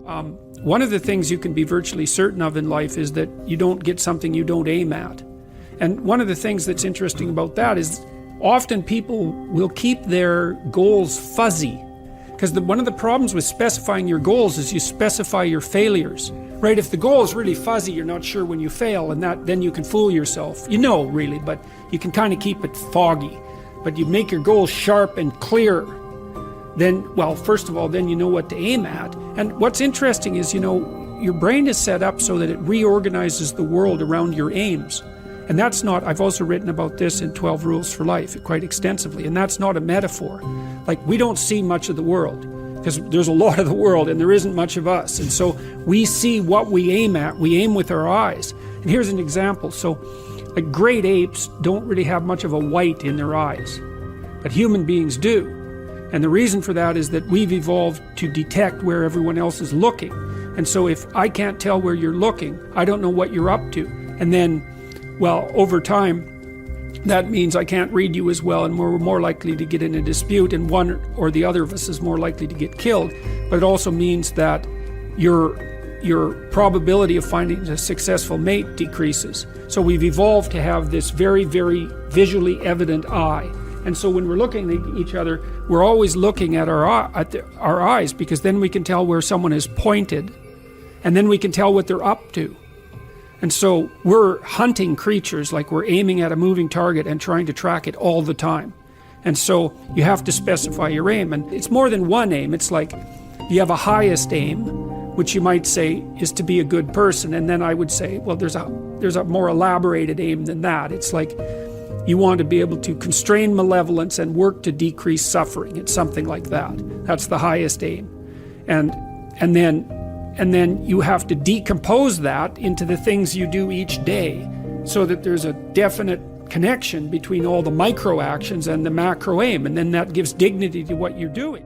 One of the things you can be virtually certain of in life is that you don't get something you don't aim at. And one of the things that's interesting about that is often people will keep their goals fuzzy. Because one of the problems with specifying your goals is you specify your failures. Right? If the goal is really fuzzy, you're not sure when you fail, and then you can fool yourself. You know, really, but you can kind of keep it foggy. But you make your goals sharp and clear. Then, well, first of all, then you know what to aim at. And what's interesting is, your brain is set up so that it reorganizes the world around your aims. And that's not, I've also written about this in 12 Rules for Life quite extensively, and that's not a metaphor. Like, we don't see much of the world, because there's a lot of the world and there isn't much of us. And so we see what we aim at, we aim with our eyes. And here's an example. So, like, great apes don't really have much of a white in their eyes, but human beings do. And the reason for that is that we've evolved to detect where everyone else is looking. And so if I can't tell where you're looking, I don't know what you're up to. And then, well, over time, that means I can't read you as well, and we're more likely to get in a dispute, and one or the other of us is more likely to get killed. But it also means that your probability of finding a successful mate decreases. So we've evolved to have this very, very visually evident eye. And so when we're looking at each other, we're always looking at our eyes, because then we can tell where someone is pointed, and then we can tell what they're up to. And so we're hunting creatures, like we're aiming at a moving target and trying to track it all the time. And so you have to specify your aim. And it's more than one aim. It's like you have a highest aim, which you might say is to be a good person. And then I would say, well, there's a more elaborated aim than that. It's like you want to be able to constrain malevolence and work to decrease suffering. It's something like that. That's the highest aim. And then you have to decompose that into the things you do each day, so that there's a definite connection between all the micro actions and the macro aim, and then that gives dignity to what you're doing.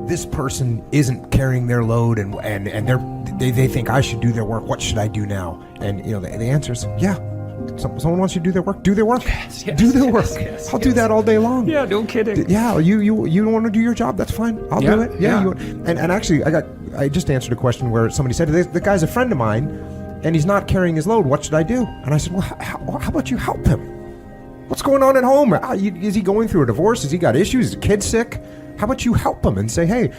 This person isn't carrying their load, and they think I should do their work. What should I do now? And the answer is, yeah. Someone wants you to do their work. Do their work. Yes, do their work. I'll do that all day long. Yeah, no kidding. Yeah, you don't want to do your job. That's fine. I'll do it. Yeah. And actually, I just answered a question where somebody said, the guy's a friend of mine, and he's not carrying his load. What should I do? And I said, well, how about you help him? What's going on at home? Is he going through a divorce? Has he got issues? Is the kid sick? How about you help him and say, hey,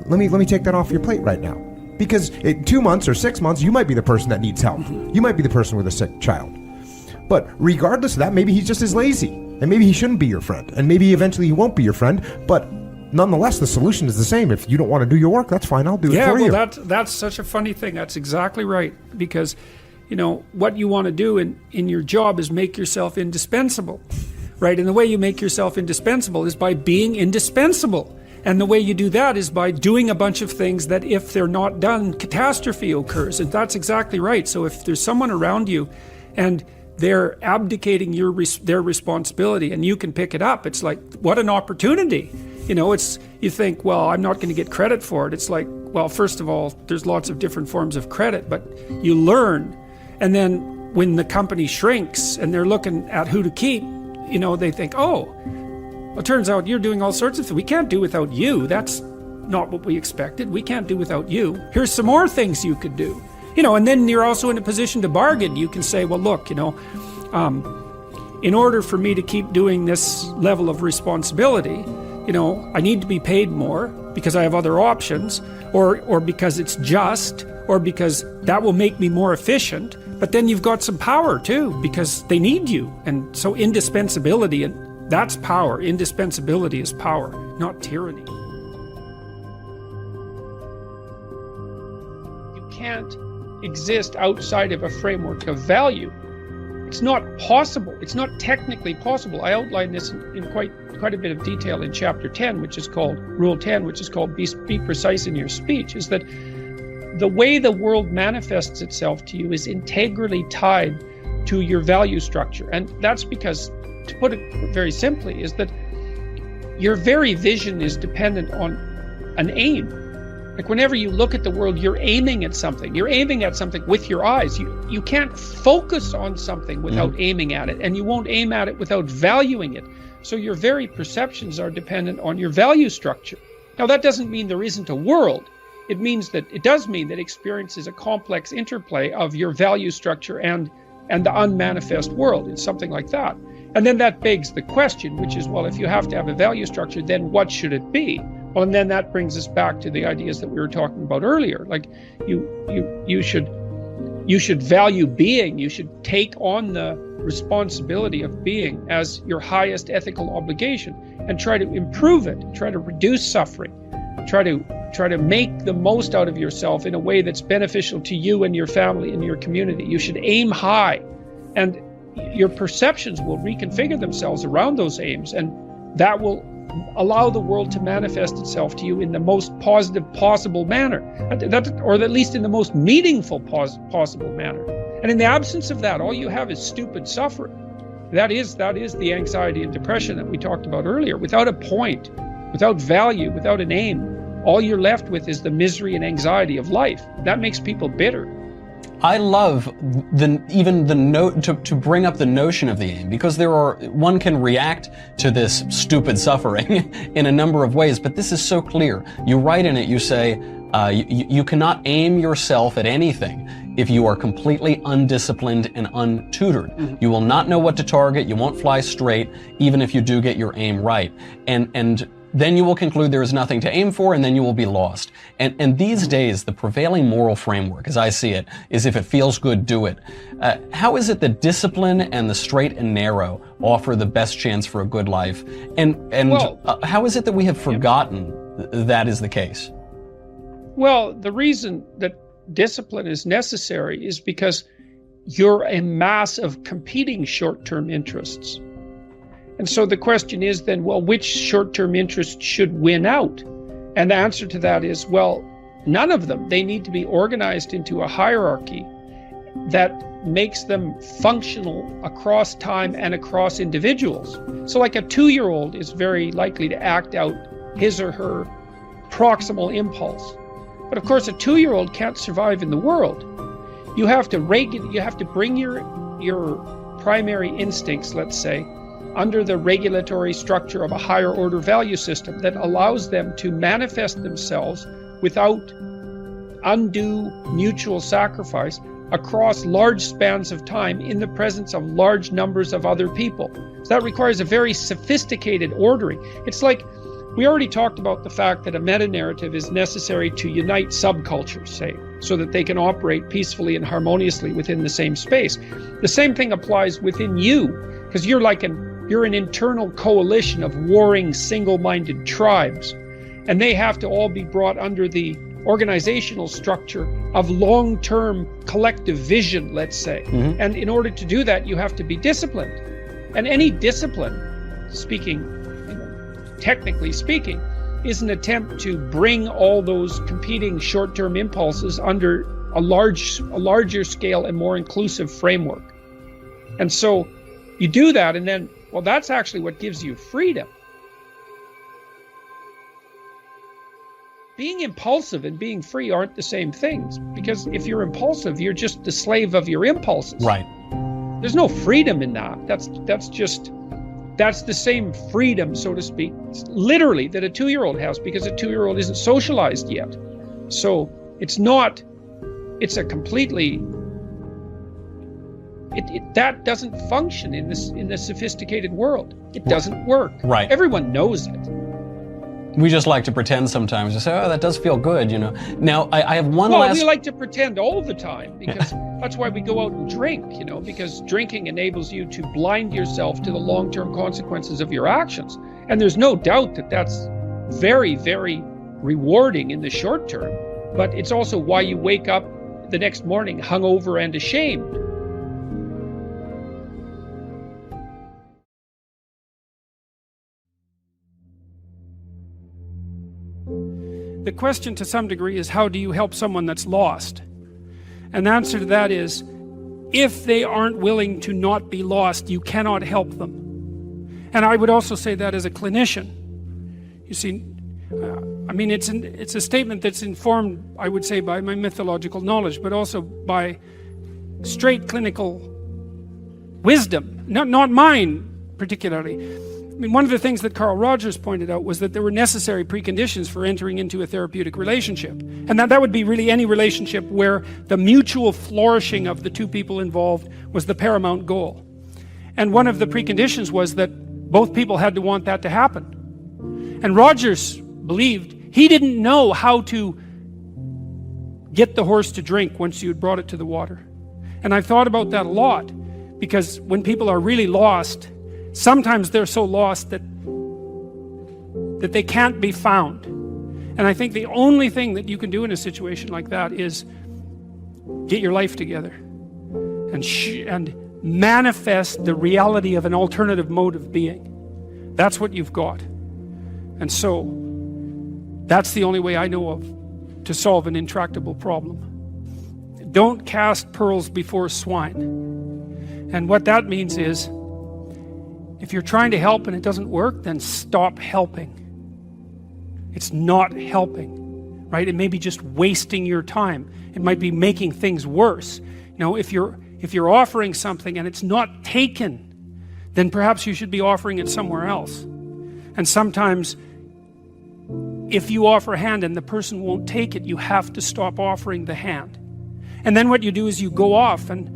let me take that off your plate right now? Because in 2 months or 6 months, you might be the person that needs help. You might be the person with a sick child. But regardless of that, maybe he's just as lazy, and maybe he shouldn't be your friend, and maybe eventually he won't be your friend. But nonetheless, the solution is the same. If you don't want to do your work, that's fine. I'll do it for you. Yeah, well, that's such a funny thing. That's exactly right. Because, what you want to do in your job is make yourself indispensable, right? And the way you make yourself indispensable is by being indispensable. And the way you do that is by doing a bunch of things that, if they're not done, catastrophe occurs. And that's exactly right. So if there's someone around you and they're abdicating their responsibility, and you can pick it up, it's like, what an opportunity. You think, well, I'm not going to get credit for it. It's like, well, first of all, there's lots of different forms of credit, but you learn. And then when the company shrinks and they're looking at who to keep, they think, oh, well, it turns out you're doing all sorts of things. We can't do without you. That's not what we expected. We can't do without you. Here's some more things you could do. And then you're also in a position to bargain. You can say, well, look, in order for me to keep doing this level of responsibility, I need to be paid more because I have other options, or because it's just, or because that will make me more efficient. But then you've got some power too, because they need you. And so indispensability, and that's power. Indispensability is power, not tyranny. You can't exist outside of a framework of value. It's not possible. It's not technically possible. I outline this in quite a bit of detail in chapter 10, which is called Rule 10, which is called be precise in your speech, is that the way the world manifests itself to you is integrally tied to your value structure. And that's because, to put it very simply, is that your very vision is dependent on an aim. Like, whenever you look at the world, you're aiming at something. You're aiming at something with your eyes. You can't focus on something without aiming at it, and you won't aim at it without valuing it. So your very perceptions are dependent on your value structure. Now, that doesn't mean there isn't a world. it does mean that experience is a complex interplay of your value structure and the unmanifest world. It's something like that. And then that begs the question, which is, well, if you have to have a value structure, then what should it be? Well, and then that brings us back to the ideas that we were talking about earlier. Like you should value being. You should take on the responsibility of being as your highest ethical obligation and try to improve it, try to reduce suffering, try to make the most out of yourself in a way that's beneficial to you and your family and your community. You should aim high, and your perceptions will reconfigure themselves around those aims, and that will allow the world to manifest itself to you in the most positive possible manner, or at least in the most meaningful possible manner. And in the absence of that, all you have is stupid suffering. That is the anxiety and depression that we talked about earlier. Without a point, without value, without an aim, all you're left with is the misery and anxiety of life. That makes people bitter. I love to bring up the notion of the aim, because one can react to this stupid suffering in a number of ways, but this is so clear. You write in it, you say, you cannot aim yourself at anything if you are completely undisciplined and untutored. Mm-hmm. You will not know what to target, you won't fly straight, even if you do get your aim right. And then you will conclude there is nothing to aim for, and then you will be lost. And these days, the prevailing moral framework, as I see it, is if it feels good, do it. How is it that discipline and the straight and narrow offer the best chance for a good life? How is it that we have forgotten that is the case? Well, the reason that discipline is necessary is because you're a mass of competing short-term interests. And so the question is then, well, which short-term interest should win out? And the answer to that is, well, none of them. They need to be organized into a hierarchy that makes them functional across time and across individuals. So like a 2-year-old is very likely to act out his or her proximal impulse. But of course, a 2-year-old can't survive in the world. You have to bring your primary instincts, let's say, under the regulatory structure of a higher order value system that allows them to manifest themselves without undue mutual sacrifice across large spans of time in the presence of large numbers of other people. So that requires a very sophisticated ordering. It's like, we already talked about the fact that a meta-narrative is necessary to unite subcultures, say, so that they can operate peacefully and harmoniously within the same space. The same thing applies within you, because you're an internal coalition of warring single-minded tribes, and they have to all be brought under the organizational structure of long-term collective vision, let's say. Mm-hmm. And in order to do that, you have to be disciplined. And any discipline, technically speaking, is an attempt to bring all those competing short-term impulses under a larger scale and more inclusive framework. And so you do that, and then, well, that's actually what gives you freedom. Being impulsive and being free aren't the same things, because if you're impulsive, you're just the slave of your impulses. Right. There's no freedom in that. That's the same freedom, so to speak, literally, that a 2-year-old has, because a 2-year-old isn't socialized yet. So that doesn't function in the sophisticated world. It doesn't work. Right. Everyone knows it. We just like to pretend sometimes to say, oh, that does feel good, Now, I have one last... Well, we like to pretend all the time, because that's why we go out and drink, because drinking enables you to blind yourself to the long-term consequences of your actions. And there's no doubt that that's very, very rewarding in the short term, but it's also why you wake up the next morning hungover and ashamed. The question to some degree is, how do you help someone that's lost? And the answer to that is, if they aren't willing to not be lost, you cannot help them. And I would also say that as a clinician. You see, it's a statement that's informed, I would say, by my mythological knowledge, but also by straight clinical wisdom, not mine particularly. I mean, one of the things that Carl Rogers pointed out was that there were necessary preconditions for entering into a therapeutic relationship. And that would be really any relationship where the mutual flourishing of the two people involved was the paramount goal. And one of the preconditions was that both people had to want that to happen. And Rogers believed he didn't know how to get the horse to drink once you had brought it to the water. And I've thought about that a lot, because when people are really lost, sometimes they're so lost that they can't be found. And I think the only thing that you can do in a situation like that is get your life together and manifest the reality of an alternative mode of being. That's what you've got. And so that's the only way I know of to solve an intractable problem. Don't cast pearls before swine. And what that means is, if you're trying to help and it doesn't work, then stop helping. It's not helping, right? It may be just wasting your time. It might be making things worse. You know, if you're offering something and it's not taken, then perhaps you should be offering it somewhere else. And sometimes, if you offer a hand and the person won't take it, you have to stop offering the hand. And then what you do is you go off and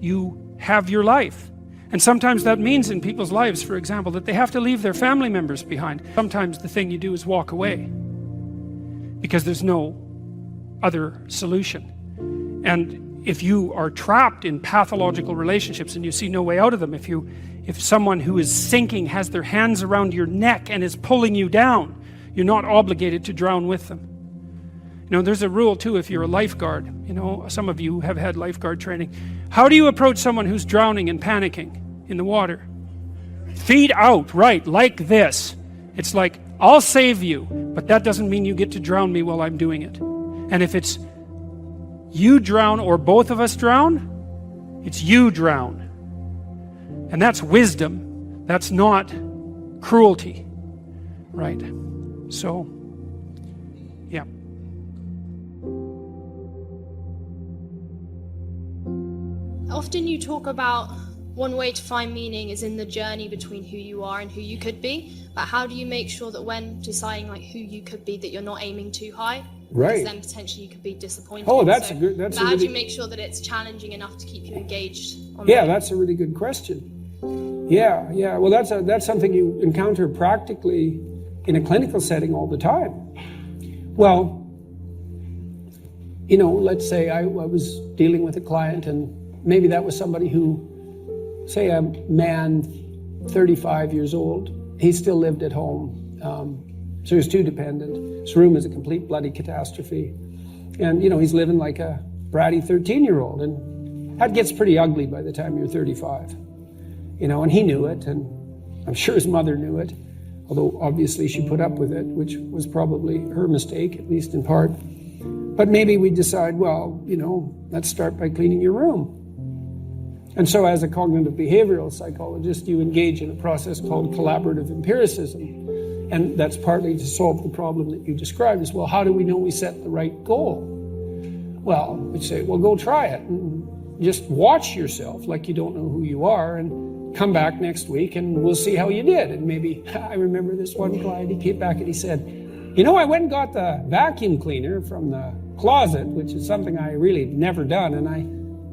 you have your life. And sometimes that means in people's lives, for example, that they have to leave their family members behind. Sometimes the thing you do is walk away, because there's no other solution. And if you are trapped in pathological relationships and you see no way out of them, if someone who is sinking has their hands around your neck and is pulling you down, you're not obligated to drown with them. You know, there's a rule too if you're a lifeguard. You know, some of you have had lifeguard training. How do you approach someone who's drowning and panicking in the water? Feet out, right, like this. It's like, I'll save you, but that doesn't mean you get to drown me while I'm doing it. And if it's you drown or both of us drown, it's you drown. And that's wisdom. That's not cruelty, right? So, yeah. Often you talk about one way to find meaning is in the journey between who you are and who you could be. But how do you make sure that when deciding like who you could be, that you're not aiming too high? Right. Because then potentially you could be disappointed. Oh, that's a good. That's how a really, do you make sure that it's challenging enough to keep you engaged? Yeah, that's a really good question. Yeah. Well, that's something you encounter practically in a clinical setting all the time. Well, you know, let's say I was dealing with a client, and maybe that was somebody who, say, a man, 35 years old. He still lived at home, so he was too dependent. His room is a complete bloody catastrophe, and you know he's living like a bratty 13-year-old, and that gets pretty ugly by the time you're 35. You know, and he knew it, and I'm sure his mother knew it. Although obviously she put up with it, which was probably her mistake, at least in part. But maybe we decide, well, you know, let's start by cleaning your room. And so as a cognitive behavioral psychologist, you engage in a process called collaborative empiricism. And that's partly to solve the problem that you described as, well, how do we know we set the right goal? Well, we'd say, well, go try it. And just watch yourself like you don't know who you are, and come back next week and we'll see how you did. And maybe, I remember this one client, he came back and he said, you know, I went and got the vacuum cleaner from the closet, which is something I really never done. And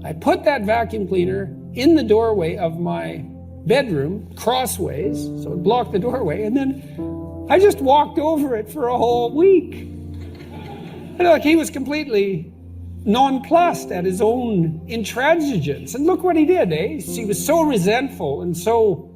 I put that vacuum cleaner in the doorway of my bedroom, crossways, so it blocked the doorway. And then I just walked over it for a whole week. And like, he was completely nonplussed at his own intransigence. And look what he did, eh? He was so resentful and so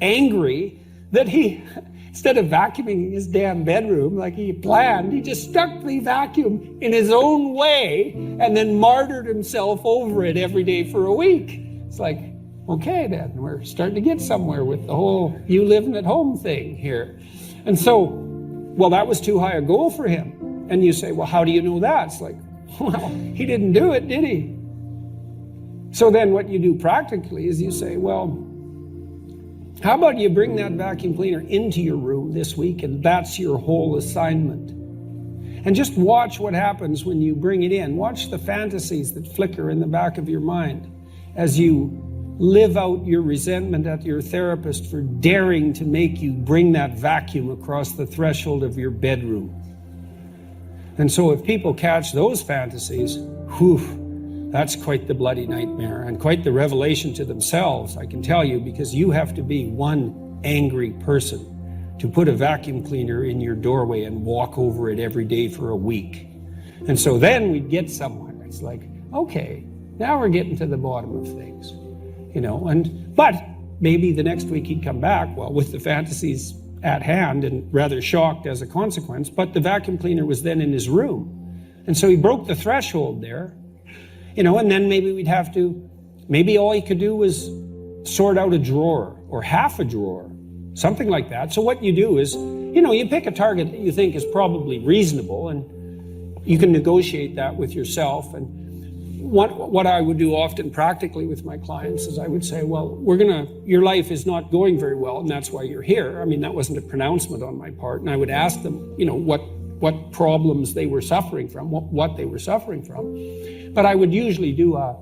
angry that he, instead of vacuuming his damn bedroom like he planned, he just stuck the vacuum in his own way and then martyred himself over it every day for a week. It's like, okay then, we're starting to get somewhere with the whole you living at home thing here. And so, well, that was too high a goal for him. And you say, well, how do you know that? It's like, well, he didn't do it, did he? So then what you do practically is you say, well, how about you bring that vacuum cleaner into your room this week, and that's your whole assignment. And just watch what happens when you bring it in. Watch the fantasies that flicker in the back of your mind as you live out your resentment at your therapist for daring to make you bring that vacuum across the threshold of your bedroom. And so if people catch those fantasies, whew, that's quite the bloody nightmare and quite the revelation to themselves, I can tell you, because you have to be one angry person to put a vacuum cleaner in your doorway and walk over it every day for a week. And so then we'd get someone. It's like, okay, now we're getting to the bottom of things, you know. But maybe the next week he'd come back, well, with the fantasies at hand and rather shocked as a consequence, but the vacuum cleaner was then in his room. And so he broke the threshold there, you know, and then maybe all he could do was sort out a drawer or half a drawer, something like that. So what you do is, you know, you pick a target that you think is probably reasonable, and you can negotiate that with yourself. And what I would do often practically with my clients is I would say, well, your life is not going very well, and that's why you're here. I mean, that wasn't a pronouncement on my part. And I would ask them, you know, what problems they were suffering from, what they were suffering from. But I would usually do a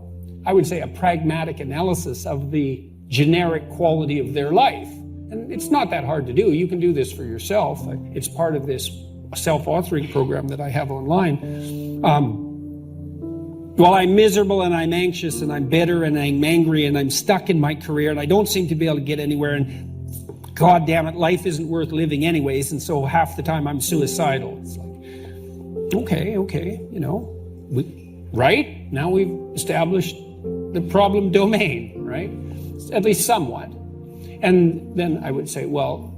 pragmatic analysis of the generic quality of their life. And it's not that hard to do. You can do this for yourself. It's part of this self-authoring program that I have online. Well, I'm miserable and I'm anxious and I'm bitter and I'm angry and I'm stuck in my career and I don't seem to be able to get anywhere, and God damn it, life isn't worth living anyways, and so half the time I'm suicidal. It's like, okay, you know, right? Now we've established the problem domain, right? At least somewhat. And then I would say, well,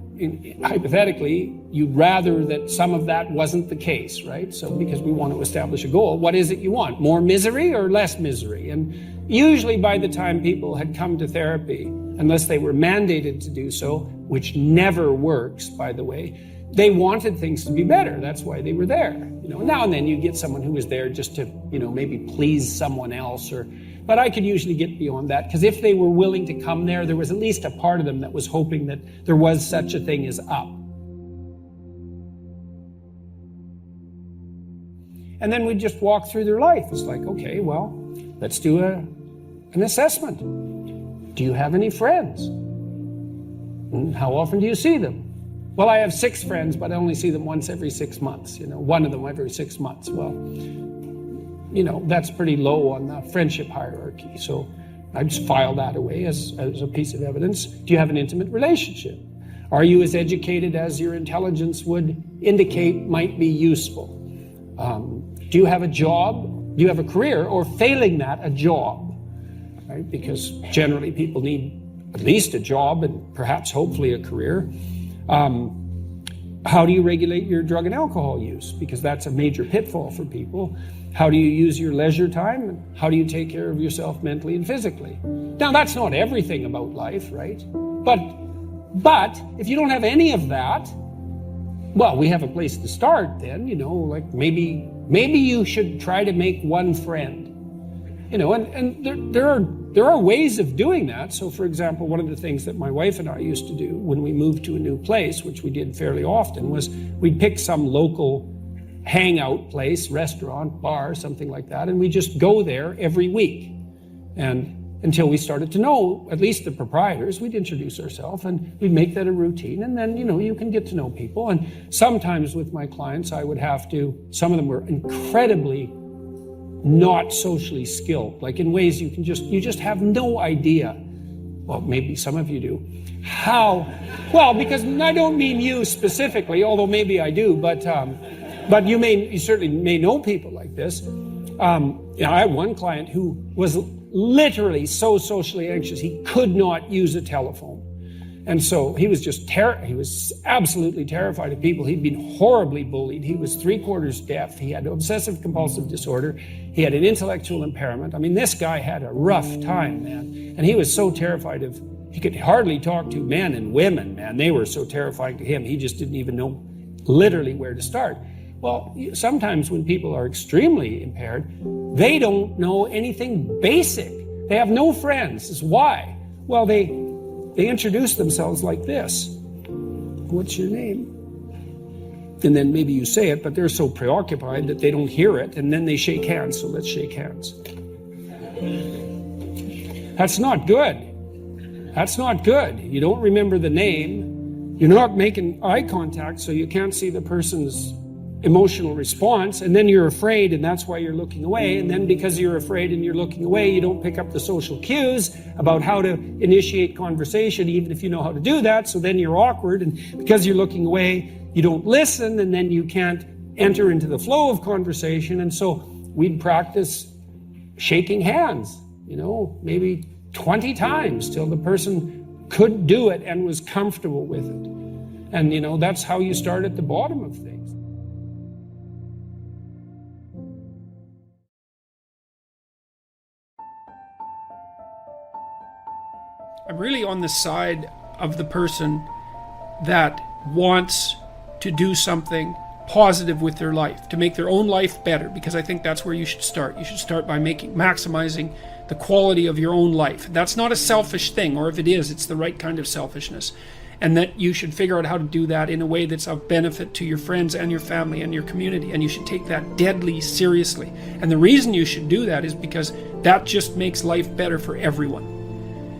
hypothetically, you'd rather that some of that wasn't the case, right? So because we want to establish a goal, what is it you want? More misery or less misery? And usually by the time people had come to therapy, unless they were mandated to do so, which never works, by the way, they wanted things to be better. That's why they were there. You know, now and then you get someone who was there just to, you know, maybe please someone else, but I could usually get beyond that, because if they were willing to come there was at least a part of them that was hoping that there was such a thing as up. And then we'd just walk through their life. It's like, okay, well, let's do an assessment. Do you have any friends? And how often do you see them? Well, I have 6 friends, but I only see them once every 6 months, you know, one of them every 6 months. Well, you know, that's pretty low on the friendship hierarchy. So I just file that away as a piece of evidence. Do you have an intimate relationship? Are you as educated as your intelligence would indicate might be useful? Do you have a job? Do you have a career? Or failing that, a job? Right? Because generally people need at least a job and perhaps hopefully a career. How do you regulate your drug and alcohol use? Because that's a major pitfall for people. How do you use your leisure time? How do you take care of yourself mentally and physically? Now, that's not everything about life, right? But if you don't have any of that, well, we have a place to start then, you know, like maybe you should try to make one friend. You know, and there are ways of doing that. So, for example, one of the things that my wife and I used to do when we moved to a new place, which we did fairly often, was we'd pick some local hangout place, restaurant, bar, something like that, and we just go there every week. And until we started to know at least the proprietors, we'd introduce ourselves and we'd make that a routine, and then, you know, you can get to know people. And sometimes with my clients, I would have to, some of them were incredibly not socially skilled, like in ways you just have no idea. Well, maybe some of you do. How? Well, because I don't mean you specifically, although maybe I do, but you certainly may know people like this. I had one client who was literally so socially anxious he could not use a telephone. And so he was he was absolutely terrified of people. He'd been horribly bullied. He was 3/4 deaf. He had obsessive compulsive disorder. He had an intellectual impairment. I mean, this guy had a rough time, man. And he was so terrified he could hardly talk to men and women, man. They were so terrifying to him. He just didn't even know literally where to start. Well, sometimes when people are extremely impaired, they don't know anything basic. They have no friends. This is why. Well, they introduce themselves like this. What's your name? And then maybe you say it, but they're so preoccupied that they don't hear it, and then they shake hands. So let's shake hands. That's not good. That's not good. You don't remember the name. You're not making eye contact, so you can't see the person's emotional response, and then you're afraid, and that's why you're looking away. And then because you're afraid and you're looking away, you don't pick up the social cues about how to initiate conversation, even if you know how to do that. So then you're awkward, and because you're looking away, you don't listen, and then you can't enter into the flow of conversation. And so we'd practice shaking hands, maybe 20 times till the person could do it and was comfortable with it. And that's how you start at the bottom of things. I'm really on the side of the person that wants to do something positive with their life, to make their own life better, because I think that's where you should start. You should start by maximizing the quality of your own life. That's not a selfish thing, or if it is, it's the right kind of selfishness. And that you should figure out how to do that in a way that's of benefit to your friends and your family and your community. And you should take that deadly seriously. And the reason you should do that is because that just makes life better for everyone.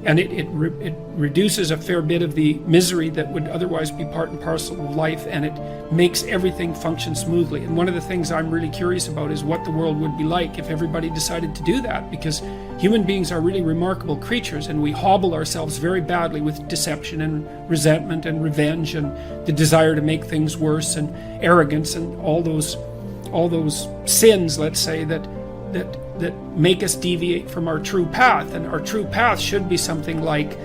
And it reduces a fair bit of the misery that would otherwise be part and parcel of life, and it makes everything function smoothly. And one of the things I'm really curious about is what the world would be like if everybody decided to do that, because human beings are really remarkable creatures, and we hobble ourselves very badly with deception and resentment and revenge and the desire to make things worse and arrogance and all those sins, let's say, that make us deviate from our true path. And our true path should be something like,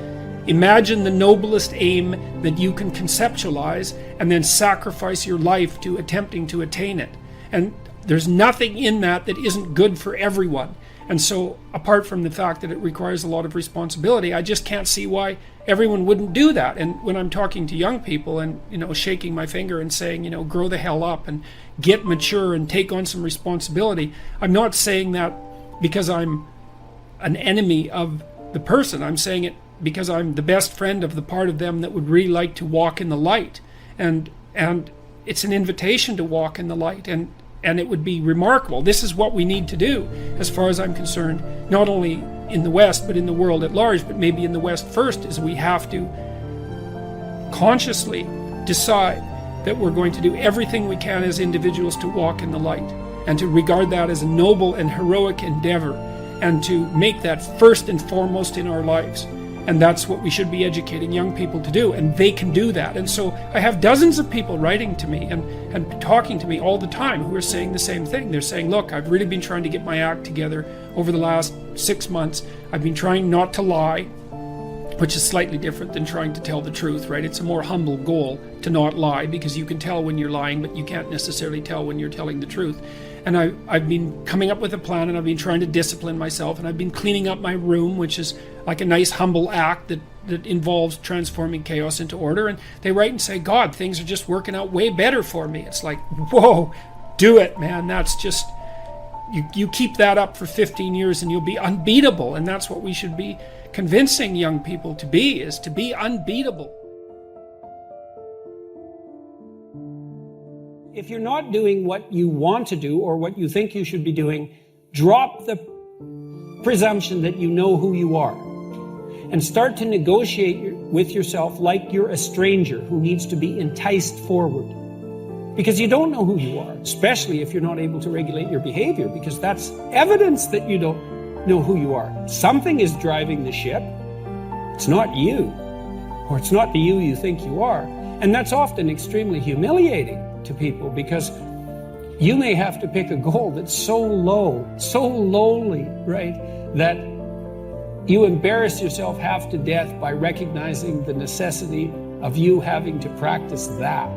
imagine the noblest aim that you can conceptualize and then sacrifice your life to attempting to attain it. And there's nothing in that isn't good for everyone. And so, apart from the fact that it requires a lot of responsibility, I just can't see why everyone wouldn't do that. And when I'm talking to young people and, shaking my finger and saying, grow the hell up and get mature and take on some responsibility, I'm not saying that because I'm an enemy of the person. I'm saying it because I'm the best friend of the part of them that would really like to walk in the light. And it's an invitation to walk in the light. And it would be remarkable. This is what we need to do, as far as I'm concerned, not only in the West, but in the world at large, but maybe in the West first, is we have to consciously decide that we're going to do everything we can as individuals to walk in the light, and to regard that as a noble and heroic endeavor, and to make that first and foremost in our lives. And that's what we should be educating young people to do, and they can do that. And so I have dozens of people writing to me and talking to me all the time who are saying the same thing. They're saying, look, I've really been trying to get my act together over the last 6 months. I've been trying not to lie, which is slightly different than trying to tell the truth, right? It's a more humble goal to not lie, because you can tell when you're lying, but you can't necessarily tell when you're telling the truth. And I've been coming up with a plan, and I've been trying to discipline myself, and I've been cleaning up my room, which is like a nice humble act that involves transforming chaos into order. And they write and say, God, things are just working out way better for me. It's like, whoa, do it, man. That's just, you keep that up for 15 years and you'll be unbeatable. And that's what we should be convincing young people to be, is to be unbeatable. If you're not doing what you want to do or what you think you should be doing, drop the presumption that you know who you are and start to negotiate with yourself like you're a stranger who needs to be enticed forward. Because you don't know who you are, especially if you're not able to regulate your behavior, because that's evidence that you don't know who you are. Something is driving the ship. It's not you, or it's not the you think you are. And that's often extremely humiliating to people, because you may have to pick a goal that's so low, so lowly, right, that you embarrass yourself half to death by recognizing the necessity of you having to practice that.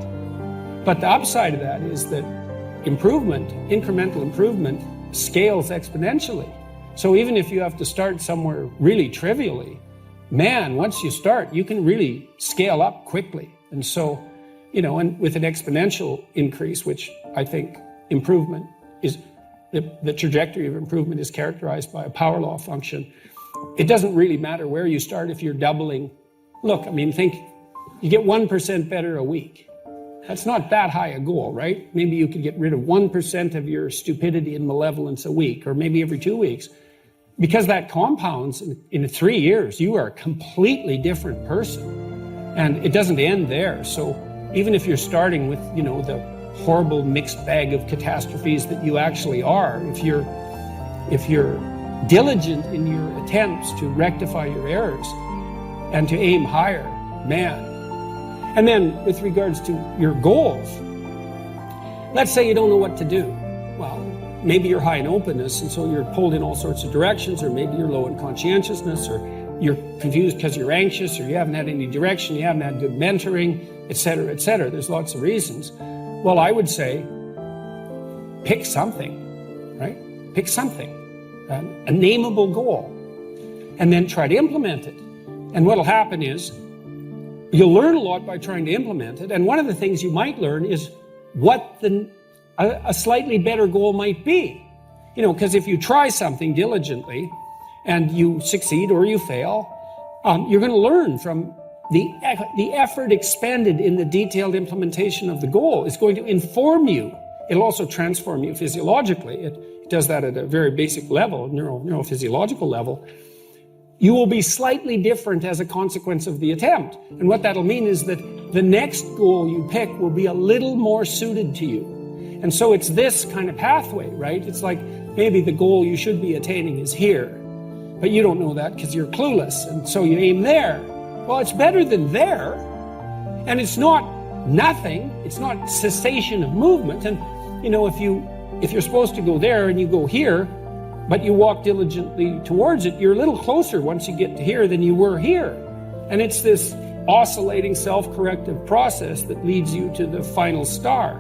But the upside of that is that improvement, incremental improvement, scales exponentially. So even if you have to start somewhere really trivially, man, once you start, you can really scale up quickly. And so, and with an exponential increase, which I think improvement is, the trajectory of improvement is characterized by a power law function. It doesn't really matter where you start if you're doubling. Look, think you get 1% better a week. That's not that high a goal, right? Maybe you could get rid of 1% of your stupidity and malevolence a week, or maybe every 2 weeks. because that compounds in 3 years, you are a completely different person. And it doesn't end there. So even if you're starting with, the horrible mixed bag of catastrophes that you actually are, if you're diligent in your attempts to rectify your errors and to aim higher, man. And then with regards to your goals, let's say you don't know what to do. Well, maybe you're high in openness, and so you're pulled in all sorts of directions, or maybe you're low in conscientiousness, or you're confused because you're anxious, or you haven't had any direction, you haven't had good mentoring, etc., etc. There's lots of reasons. Well, I would say, pick something, right? Pick something, a nameable goal, and then try to implement it. And what'll happen is, you'll learn a lot by trying to implement it, and one of the things you might learn is what a slightly better goal might be. Because if you try something diligently and you succeed or you fail, you're going to learn from the effort expended in the detailed implementation of the goal is going to inform you. It'll also transform you physiologically. It does that at a very basic level, neurophysiological level. You will be slightly different as a consequence of the attempt. And what that'll mean is that the next goal you pick will be a little more suited to you. And so it's this kind of pathway, right? It's like maybe the goal you should be attaining is here, but you don't know that because you're clueless. And so you aim there. Well, it's better than there. And it's not nothing. It's not cessation of movement. And, if you're supposed to go there and you go here, but you walk diligently towards it, you're a little closer once you get to here than you were here. And it's this oscillating self-corrective process that leads you to the final star.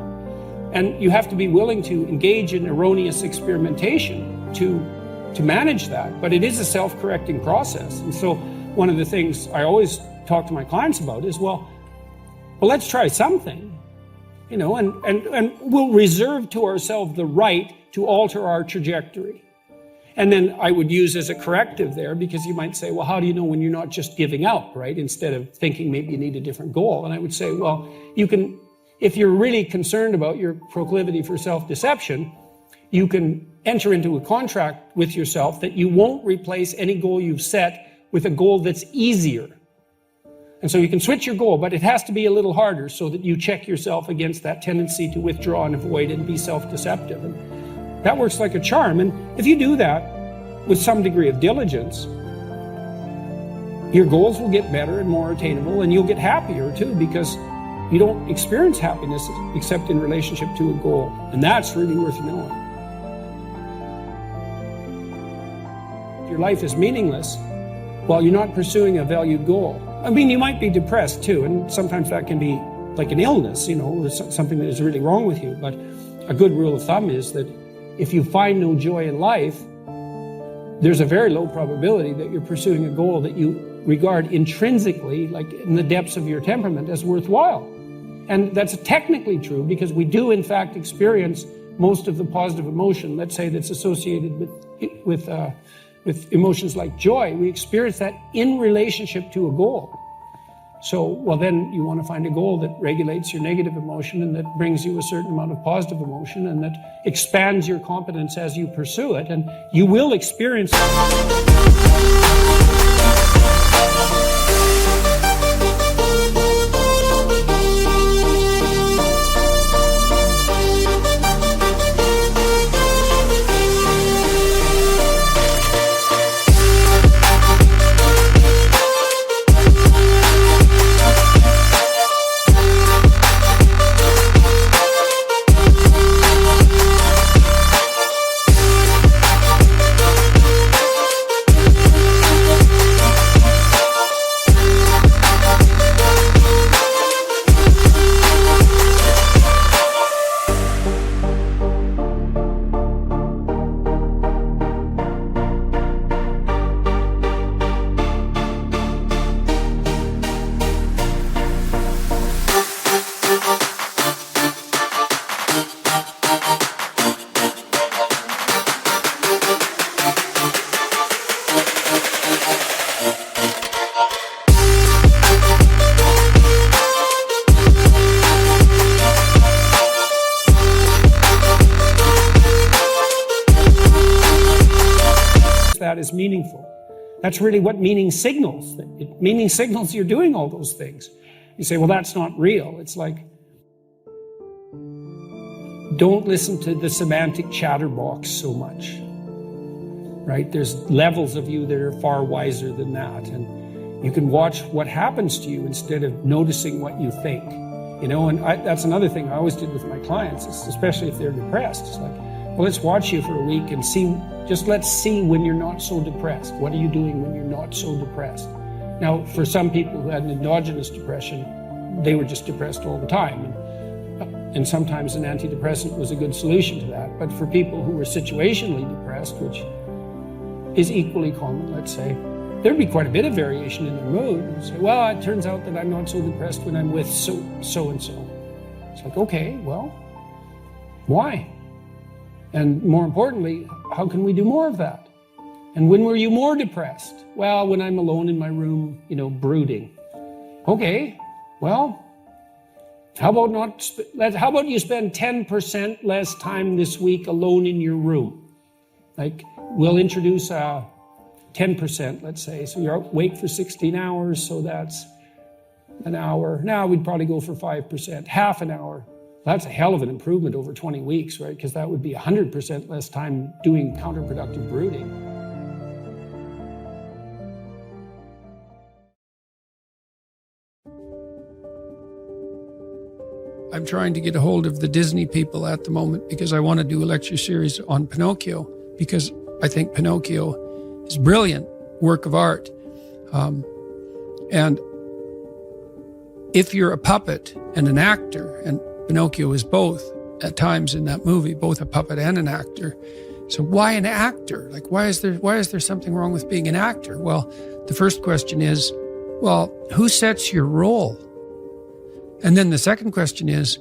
And you have to be willing to engage in erroneous experimentation to manage that. But it is a self-correcting process. And so one of the things I always talk to my clients about is, well, let's try something, and we'll reserve to ourselves the right to alter our trajectory. And then I would use as a corrective there, because you might say, well, how do you know when you're not just giving up, right? Instead of thinking maybe you need a different goal. And I would say, well, you can, if you're really concerned about your proclivity for self-deception, you can enter into a contract with yourself that you won't replace any goal you've set with a goal that's easier. And so you can switch your goal, but it has to be a little harder so that you check yourself against that tendency to withdraw and avoid and be self-deceptive. And that works like a charm. And if you do that with some degree of diligence, your goals will get better and more attainable, and you'll get happier too, because you don't experience happiness except in relationship to a goal. And that's really worth knowing. Your life is meaningless while you're not pursuing a valued goal. I mean, you might be depressed too, and sometimes that can be like an illness, something that is really wrong with you. But a good rule of thumb is that if you find no joy in life, there's a very low probability that you're pursuing a goal that you regard intrinsically, like in the depths of your temperament, as worthwhile. And that's technically true, because we do in fact experience most of the positive emotion, let's say, that's associated with emotions like joy. We experience that in relationship to a goal. So, well, then you want to find a goal that regulates your negative emotion and that brings you a certain amount of positive emotion and that expands your competence as you pursue it, and you will experience as meaningful. That's really what meaning signals. Meaning signals you're doing all those things. You say, well, that's not real. It's like, don't listen to the semantic chatterbox so much, right? There's levels of you that are far wiser than that. And you can watch what happens to you instead of noticing what you think, you know? And that's another thing I always did with my clients, especially if they're depressed. It's like, well, let's watch you for a week and see, let's see when you're not so depressed. What are you doing when you're not so depressed? Now, for some people who had an endogenous depression, they were just depressed all the time. And sometimes an antidepressant was a good solution to that. But for people who were situationally depressed, which is equally common, let's say, there'd be quite a bit of variation in their mood. And say, well, it turns out that I'm not so depressed when I'm with so-and-so. It's like, okay, well, why? And more importantly, how can we do more of that? And when were you more depressed? Well, when I'm alone in my room, you know, brooding. Okay, well, how about you spend 10% less time this week alone in your room? Like, we'll introduce 10%, let's say. So you're awake for 16 hours, so that's an hour. Now we'd probably go for 5%, half an hour. That's a hell of an improvement over 20 weeks, right? Because that would be 100% less time doing counterproductive brooding. I'm trying to get a hold of the Disney people at the moment because I want to do a lecture series on Pinocchio, because I think Pinocchio is a brilliant work of art. And if you're a puppet and an actor, and Pinocchio is both at times in that movie, both a puppet and an actor. So why an actor? Like, why is there something wrong with being an actor? Well, the first question is, well, who sets your role? And then the second question is,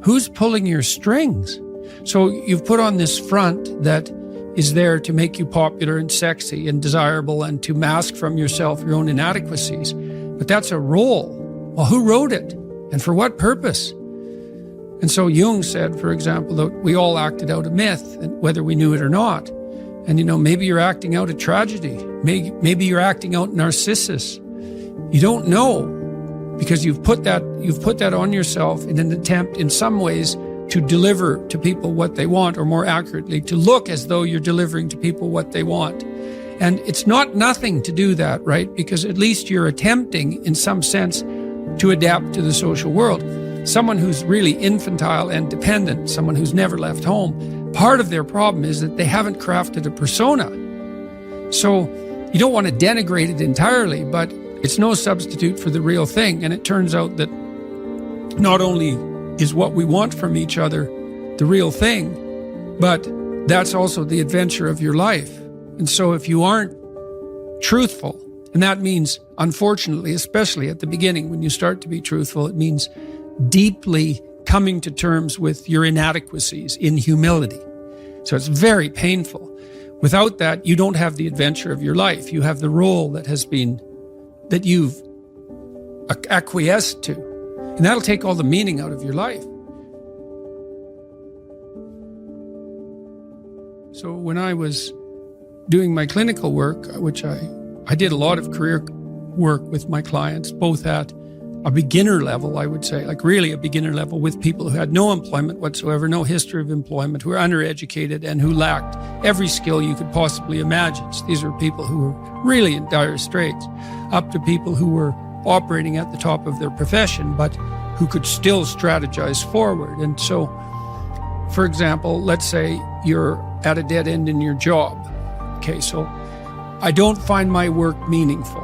who's pulling your strings? So you've put on this front that is there to make you popular and sexy and desirable and to mask from yourself your own inadequacies. But that's a role. Well, who wrote it? And for what purpose? And so Jung said, for example, that we all acted out a myth, whether we knew it or not. And, you know, maybe you're acting out a tragedy. Maybe you're acting out Narcissus. You don't know, because you've put that on yourself in an attempt, in some ways, to deliver to people what they want, or more accurately, to look as though you're delivering to people what they want. And it's not nothing to do that, right? Because at least you're attempting, in some sense, to adapt to the social world. Someone who's really infantile and dependent, someone who's never left home, part of their problem is that they haven't crafted a persona. So you don't want to denigrate it entirely, but it's no substitute for the real thing. And it turns out that not only is what we want from each other the real thing, but that's also the adventure of your life. And so if you aren't truthful, and that means, unfortunately, especially at the beginning, when you start to be truthful, it means deeply coming to terms with your inadequacies in humility. So it's very painful. Without that, you don't have the adventure of your life. You have the role that you've acquiesced to. And that'll take all the meaning out of your life. So when I was doing my clinical work, which I did a lot of career work with my clients, both at a beginner level, I would say, like really a beginner level, with people who had no employment whatsoever, no history of employment, who were undereducated and who lacked every skill you could possibly imagine. So these were people who were really in dire straits, up to people who were operating at the top of their profession, but who could still strategize forward. And so, for example, let's say you're at a dead end in your job. Okay, so I don't find my work meaningful.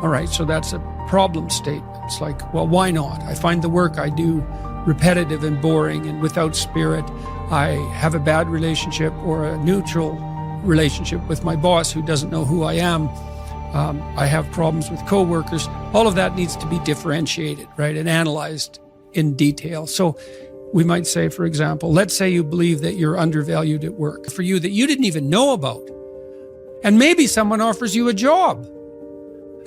All right, so that's a problem statement. It's like, well, why not? I find the work I do repetitive and boring and without spirit. I have a bad relationship or a neutral relationship with my boss who doesn't know who I am. I have problems with coworkers. All of that needs to be differentiated, right, and analyzed in detail. So we might say, for example, let's say you believe that you're undervalued at work for you that you didn't even know about. And maybe someone offers you a job.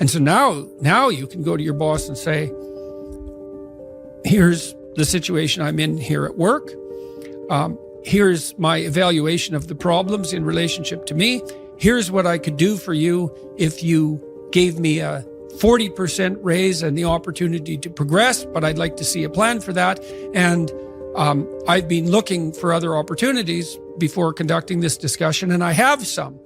And so now you can go to your boss and say, here's the situation I'm in here at work. Here's my evaluation of the problems in relationship to me. here's what I could do for you if you gave me a 40% raise and the opportunity to progress, but I'd like to see a plan for that. And I've been looking for other opportunities before conducting this discussion, and I have some.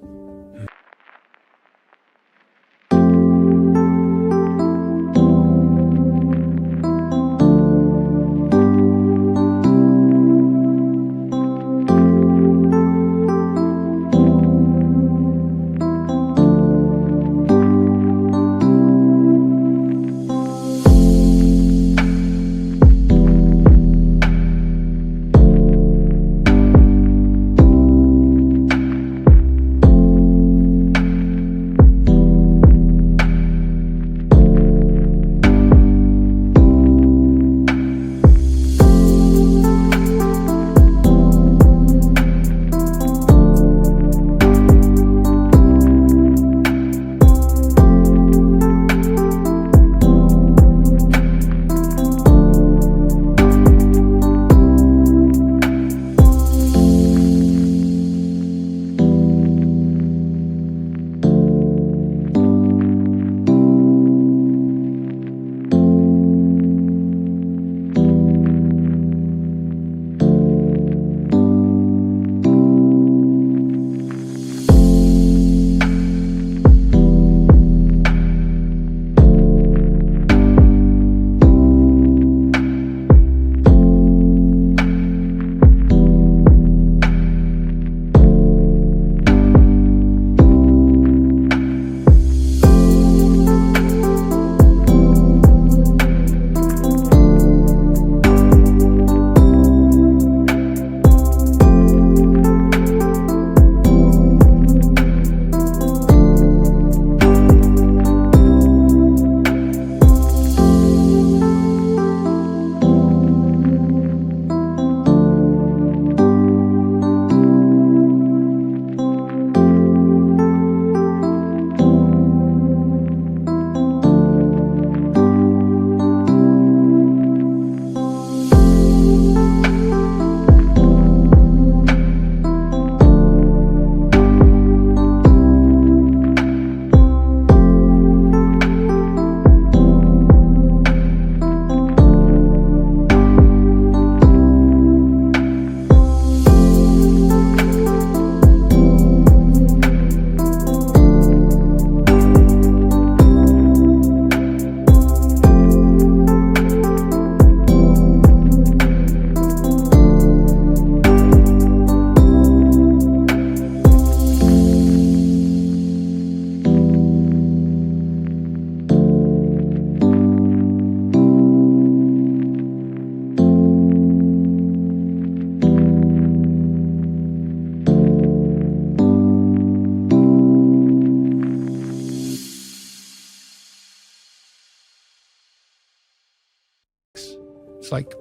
It's like,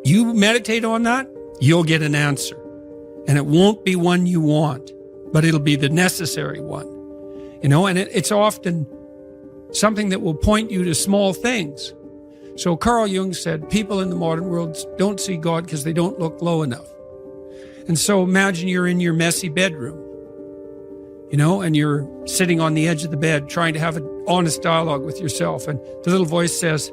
you meditate on that, you'll get an answer. And it won't be one you want, but it'll be the necessary one. You know, and it's often something that will point you to small things. So Carl Jung said, people in the modern world don't see God because they don't look low enough. And so imagine you're in your messy bedroom, you know, and you're sitting on the edge of the bed trying to have an honest dialogue with yourself. And the little voice says,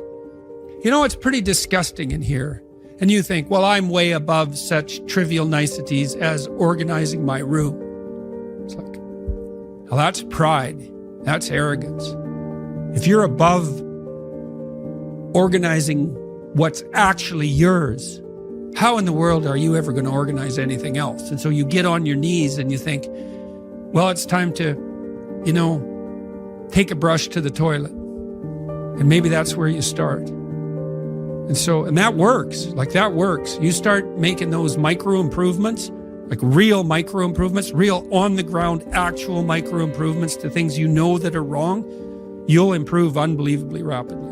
you know, it's pretty disgusting in here. And you think, well, I'm way above such trivial niceties as organizing my room. It's like, well, that's pride. That's arrogance. If you're above organizing what's actually yours, how in the world are you ever going to organize anything else? And so you get on your knees and you think, well, it's time to, you know, take a brush to the toilet. And maybe that's where you start. And so, and that works, like that works. You start making those micro improvements, like real micro improvements, real on the ground, actual micro improvements to things you know that are wrong, you'll improve unbelievably rapidly.